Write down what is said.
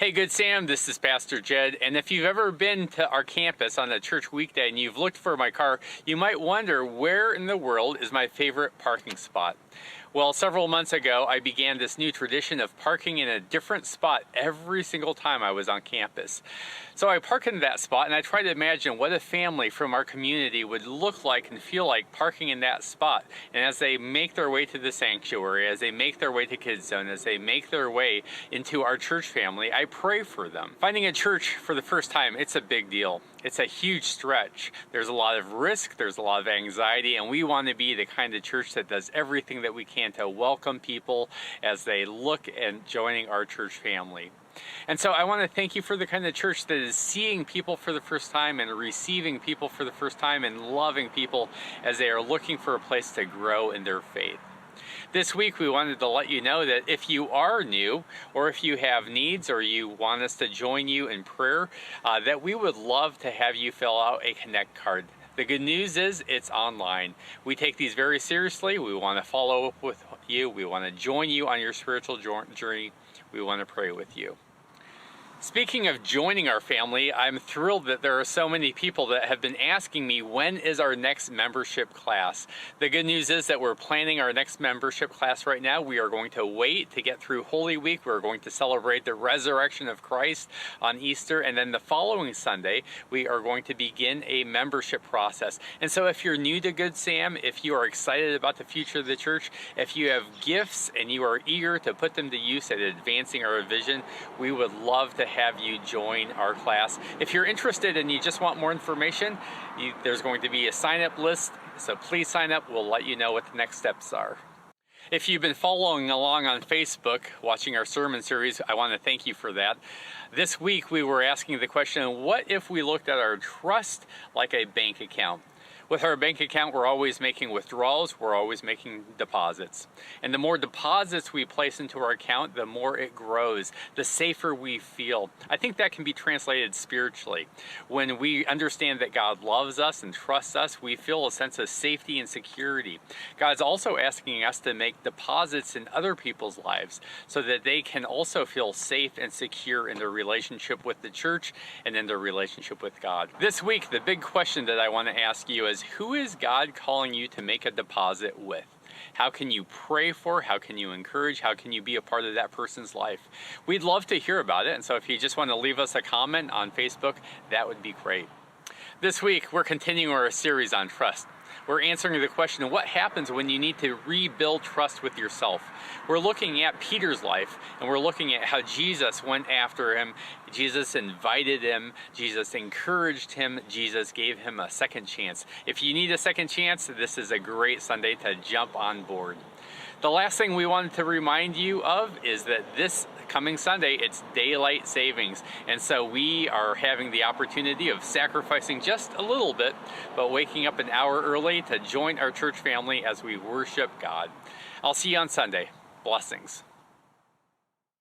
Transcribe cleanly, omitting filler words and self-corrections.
Hey, Good Sam, this is Pastor Jed, and if you've ever been to our campus on a church weekday and you've looked for my car, you might wonder where in the world is my favorite parking spot. Well, several months ago, I began this new tradition of parking in a different spot every single time I was on campus. So I park in that spot and I try to imagine what a family from our community would look like and feel like parking in that spot. And as they make their way to the sanctuary, as they make their way to Kids Zone, as they make their way into our church family, I pray for them. Finding a church for the first time, it's a big deal. It's a huge stretch. There's a lot of risk, there's a lot of anxiety, and we want to be the kind of church that does everything that we can to welcome people as they look at joining our church family. And so I want to thank you for the kind of church that is seeing people for the first time and receiving people for the first time and loving people as they are looking for a place to grow in their faith. This week we wanted to let you know that if you are new or if you have needs or you want us to join you in prayer, that we would love to have you fill out a Connect card. The good news is it's online. We take these very seriously. We want to follow up with you. We want to join you on your spiritual journey. We want to pray with you. Speaking of joining our family, I'm thrilled that there are so many people that have been asking me, when is our next membership class? The good news is that we're planning our next membership class right now. We are going to wait to get through Holy Week. We're going to celebrate the resurrection of Christ on Easter, and then the following Sunday, we are going to begin a membership process. And so if you're new to Good Sam, if you are excited about the future of the church, if you have gifts and you are eager to put them to use at advancing our vision, we would love to have you join our class. If you're interested and you just want more information, there's going to be a sign-up list, so please sign up. We'll let you know what the next steps are. If you've been following along on Facebook, watching our sermon series, I want to thank you for that. This week we were asking the question, what if we looked at our trust like a bank account? With our bank account, we're always making withdrawals, we're always making deposits. And the more deposits we place into our account, the more it grows, the safer we feel. I think that can be translated spiritually. When we understand that God loves us and trusts us, we feel a sense of safety and security. God's also asking us to make deposits in other people's lives so that they can also feel safe and secure in their relationship with the church and in their relationship with God. This week, the big question that I want to ask you is, who is God calling you to make a deposit with? How can you pray for? How can you encourage? How can you be a part of that person's life? We'd love to hear about it, and so if you just want to leave us a comment on Facebook, that would be great. This week, we're continuing our series on trust. We're answering the question, what happens when you need to rebuild trust with yourself? We're looking at Peter's life, and we're looking at how Jesus went after him. Jesus invited him. Jesus encouraged him. Jesus gave him a second chance. If you need a second chance, this is a great Sunday to jump on board. The last thing we wanted to remind you of is that this coming Sunday, it's daylight savings. And so we are having the opportunity of sacrificing just a little bit, but waking up an hour early to join our church family as we worship God. I'll see you on Sunday. Blessings.